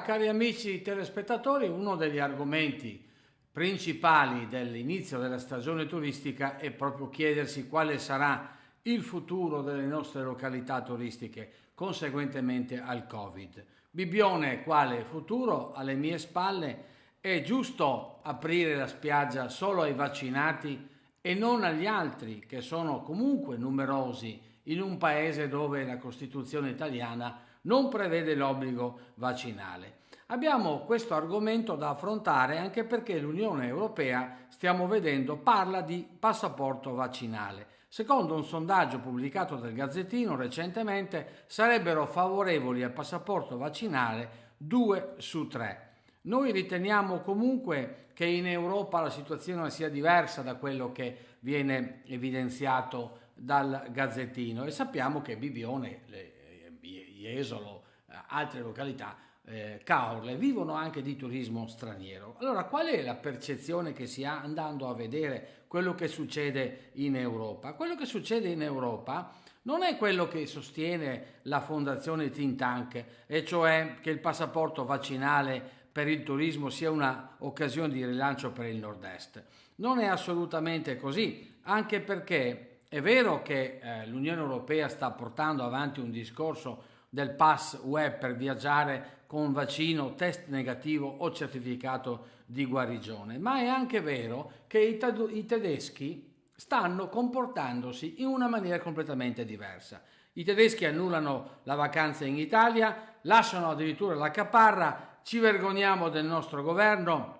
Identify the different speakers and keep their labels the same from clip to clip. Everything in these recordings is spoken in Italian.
Speaker 1: cari amici telespettatori, uno degli argomenti principali dell'inizio della stagione turistica è proprio chiedersi quale sarà il futuro delle nostre località turistiche conseguentemente al Covid. Bibbione, quale futuro? Alle mie spalle. È giusto aprire la spiaggia solo ai vaccinati e non agli altri, che sono comunque numerosi in un paese dove la Costituzione italiana non prevede l'obbligo vaccinale. Abbiamo questo argomento da affrontare anche perché l'Unione Europea, stiamo vedendo, parla di passaporto vaccinale. Secondo un sondaggio pubblicato dal Gazzettino recentemente, sarebbero favorevoli al passaporto vaccinale 2 su 3. Noi riteniamo comunque che in Europa la situazione sia diversa da quello che viene evidenziato dal Gazzettino e sappiamo che Bibbione, Jesolo, altre località, Caorle, vivono anche di turismo straniero. Allora, qual è la percezione che si ha andando a vedere quello che succede in Europa? Quello che succede in Europa non è quello che sostiene la fondazione Think Tank, e cioè che il passaporto vaccinale per il turismo sia una occasione di rilancio per il nord-est. Non è assolutamente così, anche perché è vero che l'Unione Europea sta portando avanti un discorso del pass web per viaggiare con vaccino, test negativo o certificato di guarigione, ma è anche vero che i tedeschi stanno comportandosi in una maniera completamente diversa. I tedeschi annullano la vacanza in Italia, lasciano addirittura la caparra, ci vergogniamo del nostro governo.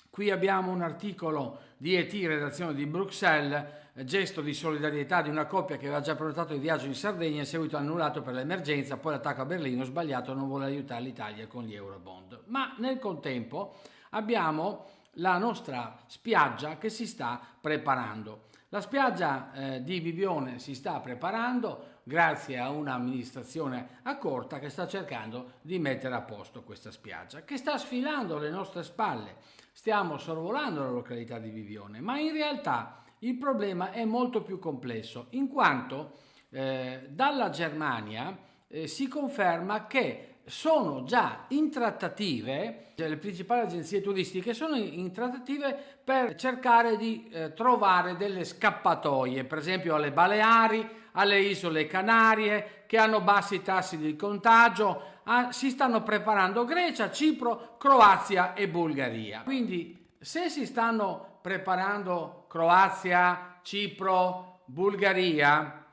Speaker 1: Qui abbiamo un articolo di ET, redazione di Bruxelles, gesto di solidarietà di una coppia che aveva già prenotato il viaggio in Sardegna e seguito annullato per l'emergenza, poi l'attacco a Berlino, sbagliato, non vuole aiutare l'Italia con gli Eurobond. Ma nel contempo abbiamo la nostra spiaggia che si sta preparando. La spiaggia di Bibbione si sta preparando grazie a un'amministrazione accorta che sta cercando di mettere a posto questa spiaggia, che sta sfilando alle nostre spalle. Stiamo sorvolando la località di Bibbione, ma in realtà il problema è molto più complesso, in quanto dalla Germania si conferma che sono già in trattative, le principali agenzie turistiche sono in trattative per cercare di trovare delle scappatoie, per esempio alle Baleari, alle isole Canarie, che hanno bassi tassi di contagio, si stanno preparando Grecia, Cipro, Croazia e Bulgaria. Quindi se si stanno preparando Croazia, Cipro, Bulgaria,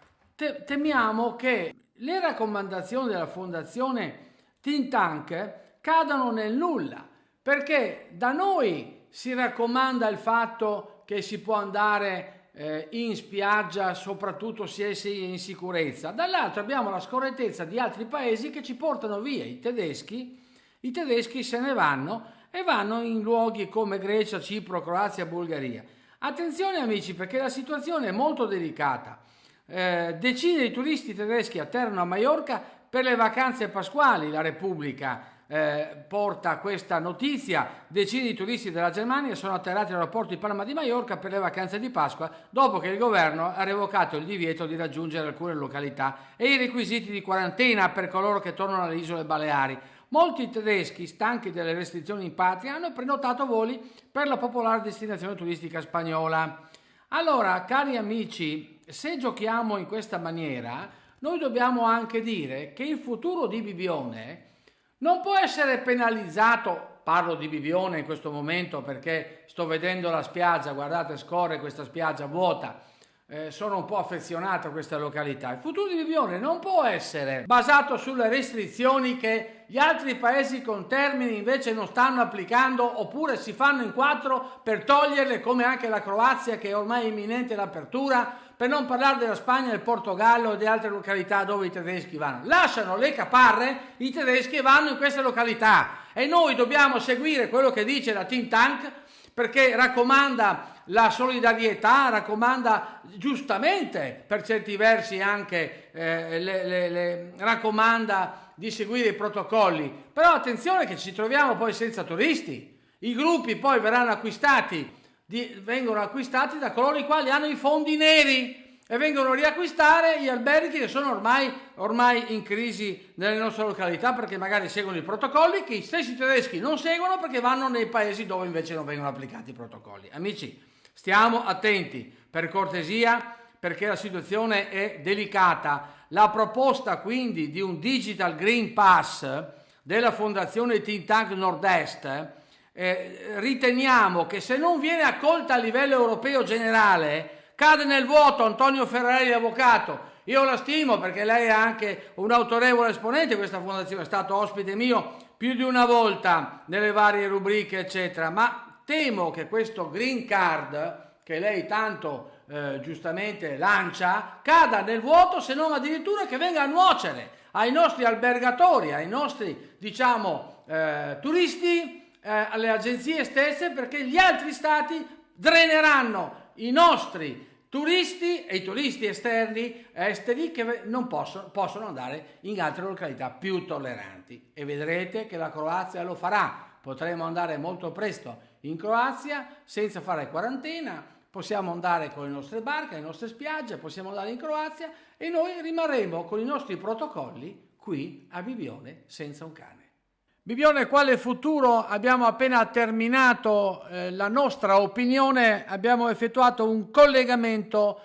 Speaker 1: temiamo che le raccomandazioni della Fondazione Think Tank cadano nel nulla, perché da noi si raccomanda il fatto che si può andare in spiaggia soprattutto se si è in sicurezza, dall'altro abbiamo la scorrettezza di altri paesi che ci portano via. I tedeschi se ne vanno e vanno in luoghi come Grecia, Cipro, Croazia, Bulgaria. Attenzione amici, perché la situazione è molto delicata. Decine di turisti tedeschi atterrano a Maiorca per le vacanze pasquali. La Repubblica porta questa notizia: decine di turisti della Germania sono atterrati all'aeroporto di Palma di Maiorca per le vacanze di Pasqua dopo che il governo ha revocato il divieto di raggiungere alcune località e i requisiti di quarantena per coloro che tornano alle isole Baleari. Molti tedeschi, stanchi delle restrizioni in patria, hanno prenotato voli per la popolare destinazione turistica spagnola. Allora, cari amici, se giochiamo in questa maniera, noi dobbiamo anche dire che il futuro di Bibbione non può essere penalizzato. Parlo di Bibbione in questo momento perché sto vedendo la spiaggia, guardate, scorre questa spiaggia vuota. Sono un po' affezionato a questa località. Il futuro di Bibbione non può essere basato sulle restrizioni che gli altri paesi con termini invece non stanno applicando, oppure si fanno in quattro per toglierle, come anche la Croazia che è ormai imminente l'apertura, per non parlare della Spagna, del Portogallo e di altre località dove i tedeschi vanno. Lasciano le caparre i tedeschi e vanno in queste località e noi dobbiamo seguire quello che dice la Think Tank, perché raccomanda la solidarietà, raccomanda giustamente per certi versi anche raccomanda di seguire i protocolli, però attenzione che ci troviamo poi senza turisti. I gruppi poi vengono acquistati da coloro i quali hanno i fondi neri e vengono a riacquistare gli alberghi che sono ormai in crisi nelle nostre località, perché magari seguono i protocolli che i stessi tedeschi non seguono, perché vanno nei paesi dove invece non vengono applicati i protocolli. Amici, stiamo attenti, per cortesia, perché la situazione è delicata. La proposta quindi di un Digital Green Pass della Fondazione Think Tank Nord-Est, riteniamo che se non viene accolta a livello europeo generale cade nel vuoto. Antonio Ferrari, avvocato, io la stimo perché lei è anche un autorevole esponente di questa fondazione, è stato ospite mio più di una volta nelle varie rubriche eccetera, ma temo che questo green card che lei tanto giustamente lancia cada nel vuoto, se non addirittura che venga a nuocere ai nostri albergatori, ai nostri turisti, alle agenzie stesse, perché gli altri stati dreneranno i nostri turisti e i turisti esteri che non possono andare in altre località più tolleranti, e vedrete che la Croazia lo farà. Potremo andare molto presto in Croazia senza fare quarantena, possiamo andare con le nostre barche, le nostre spiagge, possiamo andare in Croazia e noi rimarremo con i nostri protocolli qui a Bibione senza un cane. Bibione, quale futuro? Abbiamo appena terminato la nostra opinione, abbiamo effettuato un collegamento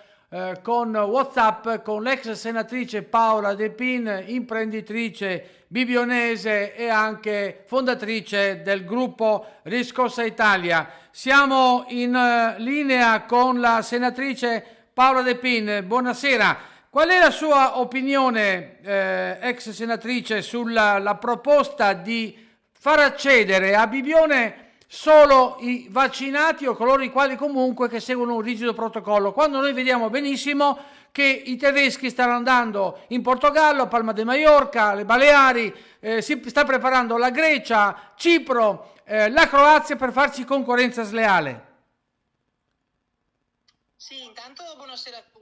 Speaker 1: con WhatsApp con l'ex senatrice Paola De Pin, imprenditrice bibionese e anche fondatrice del gruppo Riscossa Italia. Siamo in linea con la senatrice Paola De Pin. Buonasera. Qual è la sua opinione, ex senatrice, sulla proposta di far accedere a Bibione solo i vaccinati o coloro i quali comunque che seguono un rigido protocollo, quando noi vediamo benissimo che i tedeschi stanno andando in Portogallo, a Palma de Mallorca, le Baleari, si sta preparando la Grecia, Cipro, la Croazia per farci concorrenza sleale?
Speaker 2: Sì, intanto buonasera a tutti.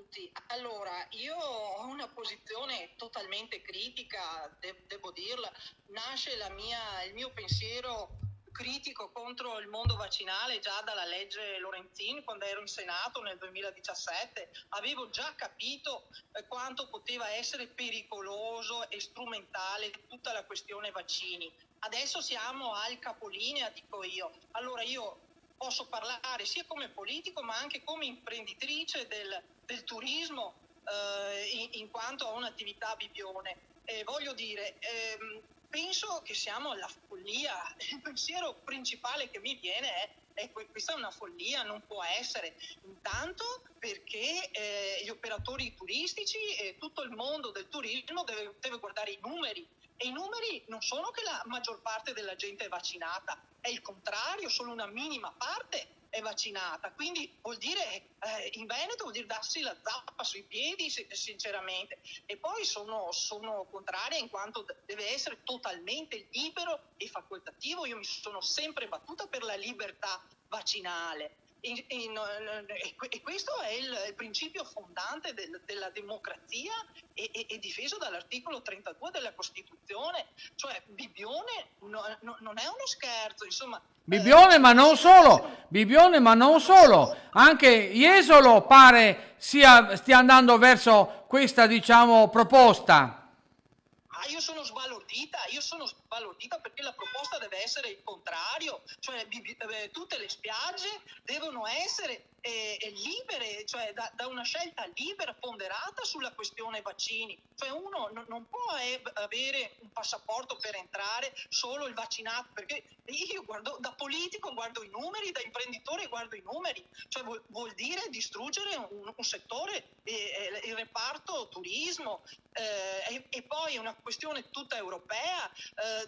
Speaker 2: Allora, io ho una posizione totalmente critica, devo dirla. Nasce il mio pensiero critico contro il mondo vaccinale già dalla legge Lorenzin, quando ero in Senato nel 2017. Avevo già capito quanto poteva essere pericoloso e strumentale tutta la questione vaccini. Adesso siamo al capolinea, dico io. Allora io posso parlare sia come politico ma anche come imprenditrice del turismo, in quanto ho un'attività a Bibione. Voglio dire, penso che siamo alla follia. Il pensiero principale che mi viene è questa è una follia, non può essere. Intanto perché gli operatori turistici e tutto il mondo del turismo deve guardare i numeri. E i numeri non sono che la maggior parte della gente è vaccinata, è il contrario, solo una minima parte è vaccinata. Quindi vuol dire, in Veneto vuol dire darsi la zappa sui piedi, sinceramente. E poi sono contraria in quanto deve essere totalmente libero e facoltativo. Io mi sono sempre battuta per la libertà vaccinale. E questo è il principio fondante della democrazia e difeso dall'articolo 32 della Costituzione. Cioè Bibione non è uno scherzo, insomma.
Speaker 1: Bibione, ma non solo, Bibione, ma non solo, anche Jesolo pare stia andando verso questa, proposta.
Speaker 2: Io sono sbalordita perché la proposta deve essere il contrario, cioè tutte le spiagge devono essere libere, cioè da una scelta libera, ponderata sulla questione vaccini. Cioè uno non può avere un passaporto per entrare solo il vaccinato, perché io guardo da politico, guardo i numeri, da imprenditore guardo i numeri, cioè vuol dire distruggere un settore, il reparto turismo, e poi è una questione tutta europea,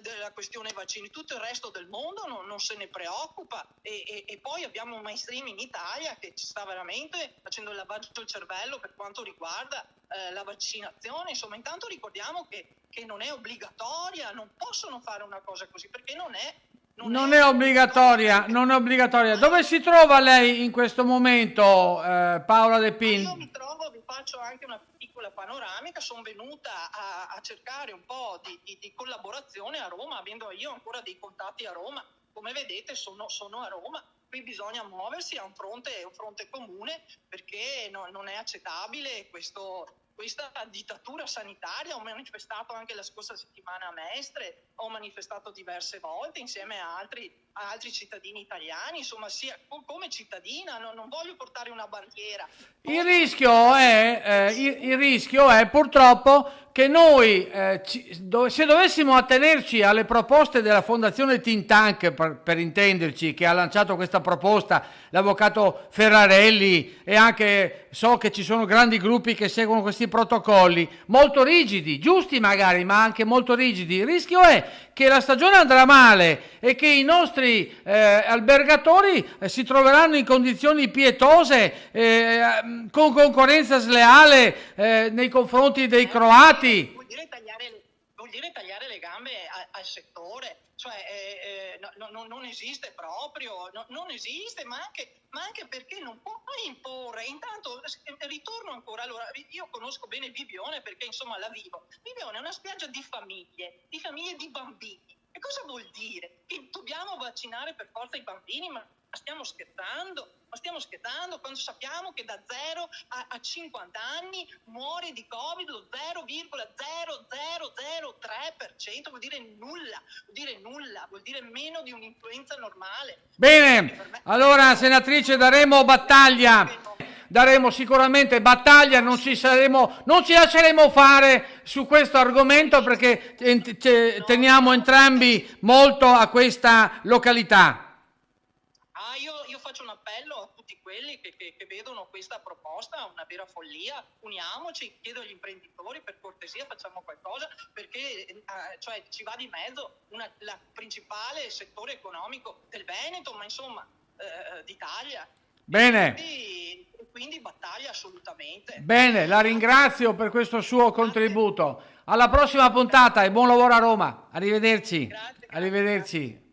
Speaker 2: della questione vaccini. Tutto il resto del mondo non se ne preoccupa, e poi abbiamo un mainstream in Italia che ci sta veramente facendo il lavaggio del cervello per quanto riguarda la vaccinazione. Insomma, intanto ricordiamo che non è obbligatoria, non possono fare una cosa così perché non è
Speaker 1: obbligatoria, non è obbligatoria. Dove si trova lei in questo momento, Paola De Pin?
Speaker 2: Io mi trovo, vi faccio anche una piccola panoramica, sono venuta a cercare un po' di collaborazione a Roma, avendo io ancora dei contatti a Roma. Come vedete sono a Roma, qui bisogna muoversi a un fronte comune, perché non è accettabile questa dittatura sanitaria. Ho manifestato anche la scorsa settimana a Mestre, ho manifestato diverse volte insieme a altri cittadini italiani, insomma, sia come cittadina, non voglio portare una bandiera.
Speaker 1: Il rischio è purtroppo che noi, se dovessimo attenerci alle proposte della Fondazione Think Tank, per intenderci, che ha lanciato questa proposta, l'avvocato Ferrarelli, e anche so che ci sono grandi gruppi che seguono questi protocolli, molto rigidi, giusti magari, ma anche molto rigidi, il rischio è che la stagione andrà male e che i nostri albergatori si troveranno in condizioni pietose, con concorrenza sleale nei confronti dei croati.
Speaker 2: Vuol dire tagliare le gambe al settore, cioè non esiste proprio, non esiste, ma anche perché non puoi imporre. Intanto ritorno ancora, allora, io conosco bene Bibione perché insomma la vivo. Bibione è una spiaggia di famiglie di bambini. E cosa vuol dire? Che dobbiamo vaccinare per forza i bambini? Ma stiamo scherzando? Quando sappiamo che da 0 a 50 anni muore di Covid lo 0,0003%, vuol dire nulla, vuol dire meno di un'influenza normale.
Speaker 1: Bene, allora senatrice, daremo sicuramente battaglia, non ci lasceremo fare su questo argomento, perché teniamo entrambi molto a questa località.
Speaker 2: Io faccio un appello a tutti quelli che vedono questa proposta una vera follia. Uniamoci, chiedo agli imprenditori, per cortesia facciamo qualcosa, perché cioè ci va di mezzo la principale settore economico del Veneto, ma insomma d'Italia.
Speaker 1: Bene.
Speaker 2: Quindi battaglia assolutamente.
Speaker 1: Bene, la ringrazio per questo suo contributo. Alla prossima puntata e buon lavoro a Roma. Arrivederci.
Speaker 2: Grazie.
Speaker 1: Arrivederci.